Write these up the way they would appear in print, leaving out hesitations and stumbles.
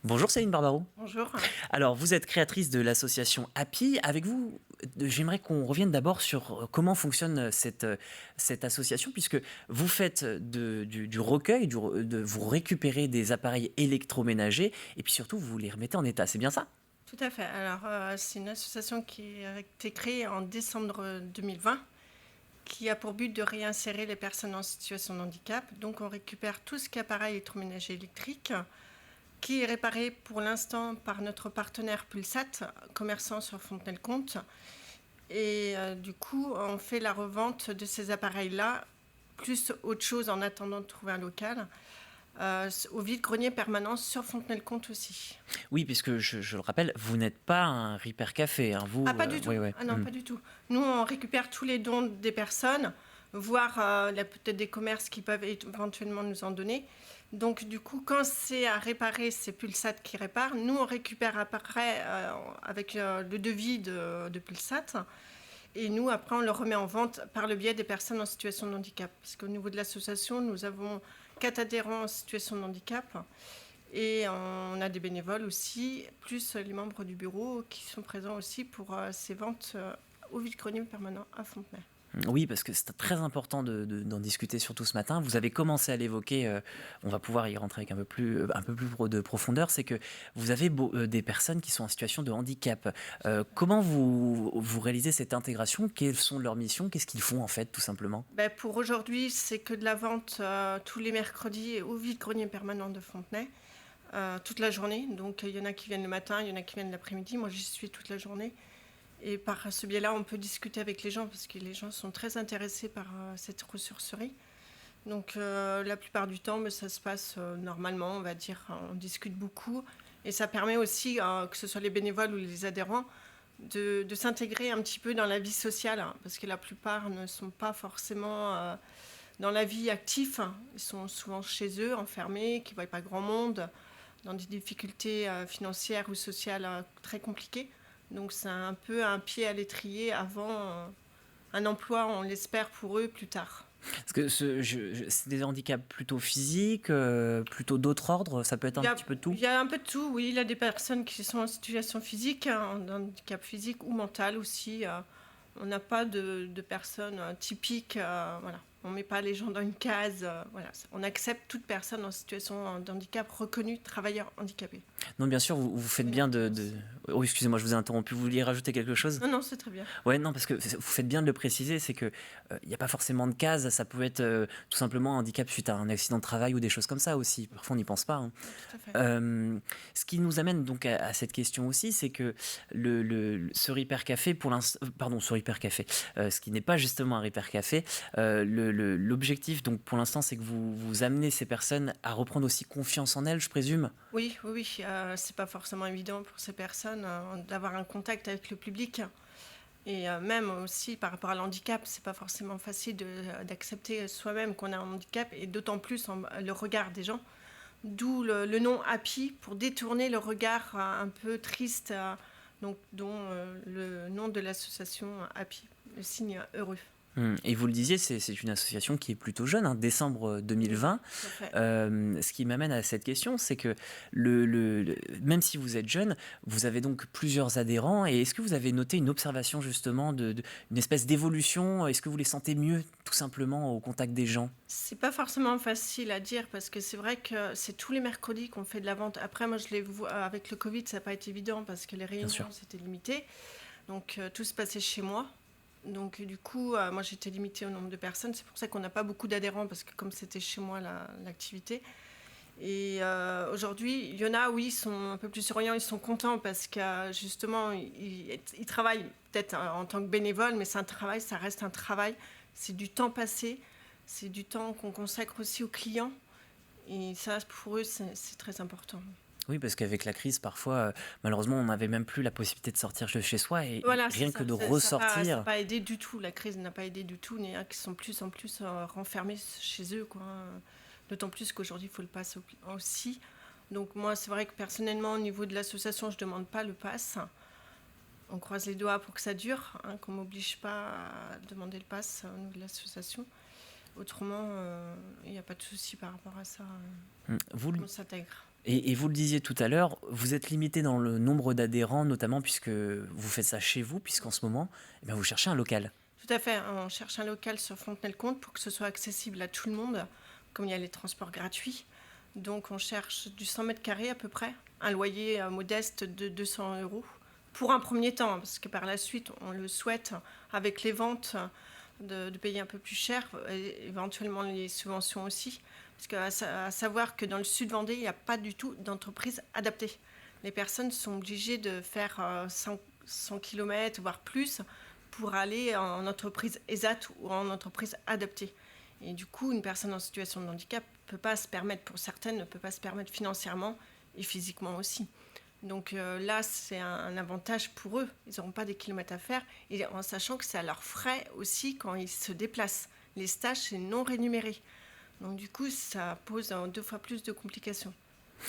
Bonjour Céline Barbaro. Bonjour. Alors, vous êtes créatrice de l'association Happy. Avec vous, j'aimerais qu'on revienne d'abord sur comment fonctionne cette association, puisque vous faites du recueil, vous récupérez des appareils électroménagers et puis surtout, vous les remettez en état. C'est bien ça? Tout à fait. Alors, c'est une association qui a été créée en décembre 2020, qui a pour but de réinsérer les personnes en situation de handicap. Donc, on récupère tout ce qui est appareil électroménager électrique, qui est réparé pour l'instant par notre partenaire Pulsat, commerçant sur Fontenay-le-Comte. Et du coup, on fait la revente de ces appareils-là, plus autre chose en attendant de trouver un local, au vide-grenier permanent sur Fontenay-le-Comte aussi. Oui, puisque je le rappelle, vous n'êtes pas un Repair Café, hein, vous. Ah, pas du tout. Oui, oui. Ah non, pas du tout. Nous, on récupère tous les dons des personnes, voire il y a peut-être des commerces qui peuvent éventuellement nous en donner. Donc, du coup, quand c'est à réparer, c'est Pulsat qui répare. Nous, on récupère après avec le devis de Pulsat. Et nous, après, on le remet en vente par le biais des personnes en situation de handicap. Parce qu'au niveau de l'association, nous avons 4 adhérents en situation de handicap. Et on a des bénévoles aussi, plus les membres du bureau qui sont présents aussi pour ces ventes au vide-grenier permanent à Fontenay. Oui, parce que c'est très important d'en discuter surtout ce matin. Vous avez commencé à l'évoquer, on va pouvoir y rentrer avec un peu plus de profondeur, c'est que vous avez des personnes qui sont en situation de handicap. Comment vous réalisez cette intégration? Quelles sont leurs missions? Qu'est-ce qu'ils font en fait, tout simplement? Ben, pour aujourd'hui, c'est que de la vente tous les mercredis au vide-grenier permanent de Fontenay, toute la journée. Donc il y en a qui viennent le matin, il y en a qui viennent l'après-midi. Moi, j'y suis toute la journée. Et par ce biais-là, on peut discuter avec les gens parce que les gens sont très intéressés par cette ressourcerie. Donc la plupart du temps, mais ça se passe normalement, on va dire, on discute beaucoup. Et ça permet aussi, que ce soit les bénévoles ou les adhérents, de s'intégrer un petit peu dans la vie sociale, hein, parce que la plupart ne sont pas forcément dans la vie active. Ils sont souvent chez eux, enfermés, qui ne voient pas grand monde, dans des difficultés financières ou sociales très compliquées. Donc c'est un peu un pied à l'étrier avant un emploi, on l'espère pour eux plus tard. Parce que c'est des handicaps plutôt physiques, plutôt d'autres ordres, ça peut être Il un y, a, petit peu de tout? il y a un peu de tout, oui. Il y a des personnes qui sont en situation physique, en handicap physique ou mental aussi. On n'a pas de personnes typiques. Voilà. On ne met pas les gens dans une case. Voilà. On accepte toute personne en situation de handicap reconnue travailleur handicapé. Non, bien sûr, vous faites bien de... Oh, excusez-moi, je vous ai interrompu. Vous vouliez rajouter quelque chose? Non, non, c'est très bien. Ouais, non, parce que vous faites bien de le préciser, c'est que il n'y a pas forcément de case, ça peut être tout simplement un handicap suite à un accident de travail ou des choses comme ça aussi. Parfois, on n'y pense pas, hein. Tout à fait. Ce qui nous amène donc à cette question aussi, c'est que ce Repair Café, pour l'instant, pardon, ce Repair Café, ce qui n'est pas justement un Repair Café, l'objectif, donc pour l'instant, c'est que vous amenez ces personnes à reprendre aussi confiance en elles, je présume. Oui, oui, oui. C'est pas forcément évident pour ces personnes d'avoir un contact avec le public. Et même aussi par rapport à l'handicap, c'est pas forcément facile d'accepter soi-même qu'on a un handicap, et d'autant plus le regard des gens. D'où le nom Happy, pour détourner le regard un peu triste, donc, dont le nom de l'association Happy, le signe heureux. Et vous le disiez, c'est une association qui est plutôt jeune, hein, décembre 2020. Tout à fait. Ce qui m'amène à cette question, c'est que même si vous êtes jeune, vous avez donc plusieurs adhérents. Et est-ce que vous avez noté une observation justement une espèce d'évolution? Est-ce que vous les sentez mieux, tout simplement, au contact des gens? C'est pas forcément facile à dire parce que c'est vrai que c'est tous les mercredis qu'on fait de la vente. Après, moi, je l'ai vu avec le Covid, ça n'a pas été évident parce que les Bien sûr. réunions c'était limité. Donc tout se passait chez moi. Donc du coup, moi j'étais limitée au nombre de personnes. C'est pour ça qu'on n'a pas beaucoup d'adhérents parce que comme c'était chez moi l'activité. Et aujourd'hui, il y en a, oui, ils sont un peu plus souriants, ils sont contents parce que justement, ils travaillent peut-être en tant que bénévoles, mais c'est un travail, ça reste un travail. C'est du temps passé, c'est du temps qu'on consacre aussi aux clients. Et ça, pour eux, c'est très important. Oui, parce qu'avec la crise, parfois, malheureusement, on n'avait même plus la possibilité de sortir de chez soi et Voilà, rien que de ça n'a ressortir. pas aidé du tout. La crise n'a pas aidé du tout. Il y en a qui sont plus en plus renfermés chez eux, quoi. D'autant plus qu'aujourd'hui, il faut le pass aussi. Donc moi, c'est vrai que personnellement, au niveau de l'association, je ne demande pas le pass. On croise les doigts pour que ça dure, hein, qu'on ne m'oblige pas à demander le pass au niveau de l'association. Autrement, il n'y a pas de souci par rapport à ça. Vous, On s'intègre. Et vous le disiez tout à l'heure, vous êtes limité dans le nombre d'adhérents, notamment puisque vous faites ça chez vous, puisqu'en ce moment, eh bien, vous cherchez un local. Tout à fait, on cherche un local sur Fontenay-le-Comte pour que ce soit accessible à tout le monde, comme il y a les transports gratuits. Donc on cherche du 100 mètres carrés à peu près, un loyer modeste de 200 euros pour un premier temps, parce que par la suite, on le souhaite, avec les ventes, de payer un peu plus cher, et éventuellement les subventions aussi. Parce qu'à savoir que dans le sud Vendée, il n'y a pas du tout d'entreprise adaptée. Les personnes sont obligées de faire 100 km, voire plus, pour aller en entreprise ESAT ou en entreprise adaptée. Et du coup, une personne en situation de handicap peut pas se permettre, pour certaines, ne peut pas se permettre financièrement et physiquement aussi. Donc là, c'est un avantage pour eux. Ils n'auront pas des kilomètres à faire, et en sachant que c'est à leurs frais aussi quand ils se déplacent. Les stages, c'est non rémunéré. Donc du coup, ça pose 2 fois plus de complications.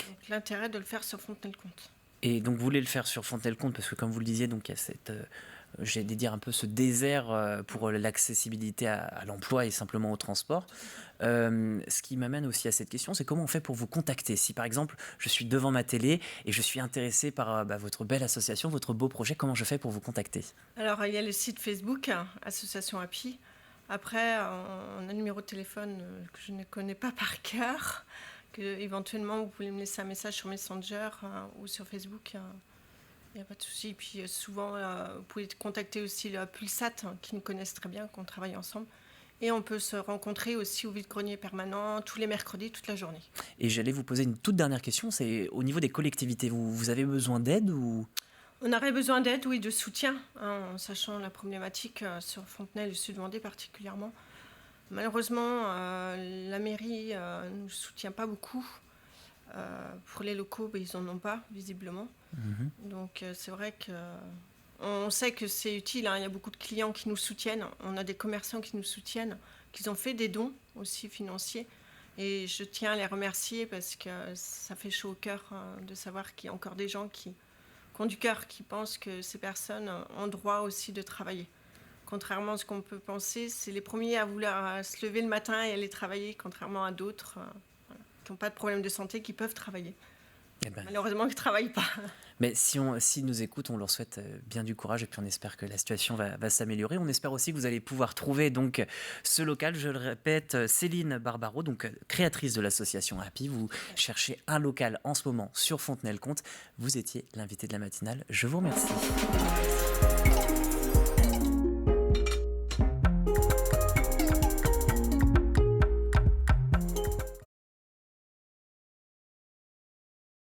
Donc l'intérêt de le faire sur Fontenay-le-Comte. Et donc vous voulez le faire sur Fontenay-le-Comte parce que comme vous le disiez, donc il y a cette, j'ai dire un peu ce désert pour l'accessibilité à l'emploi et simplement au transport. Ce qui m'amène aussi à cette question, c'est comment on fait pour vous contacter? Si par exemple je suis devant ma télé et je suis intéressé par votre belle association, votre beau projet, comment je fais pour vous contacter? Alors il y a le site Facebook, Association Happy. Après, on a un numéro de téléphone que je ne connais pas par cœur, que éventuellement vous pouvez me laisser un message sur Messenger ou sur Facebook. Il n'y a pas de souci. Puis souvent, vous pouvez contacter aussi le Pulsat, qui nous connaissent très bien, qu'on travaille ensemble. Et on peut se rencontrer aussi au vide-grenier permanent tous les mercredis, toute la journée. Et j'allais vous poser une toute dernière question, c'est au niveau des collectivités, vous avez besoin d'aide ou... On aurait besoin d'aide, oui, de soutien, en sachant la problématique sur Fontenay, le Sud-Vendée particulièrement. Malheureusement, la mairie ne nous soutient pas beaucoup. Pour les locaux, ils n'en ont pas, visiblement. Donc c'est vrai qu'on sait que c'est utile. Il y a beaucoup de clients qui nous soutiennent. On a des commerçants qui nous soutiennent, qui ont fait des dons aussi financiers. Et je tiens à les remercier parce que ça fait chaud au cœur de savoir qu'il y a encore des gens qui ont du cœur, qui pensent que ces personnes ont droit aussi de travailler. Contrairement à ce qu'on peut penser, c'est les premiers à vouloir se lever le matin et aller travailler, contrairement à d'autres qui n'ont pas de problème de santé, qui peuvent travailler. Malheureusement, ils ne travaillent pas. Mais si nous écoutent, on leur souhaite bien du courage et puis on espère que la situation va s'améliorer. On espère aussi que vous allez pouvoir trouver donc ce local. Je le répète, Céline Barbaro, donc créatrice de l'association Happy. Vous cherchez un local en ce moment sur Fontenay-le-Comte. Vous étiez l'invité de la matinale. Je vous remercie.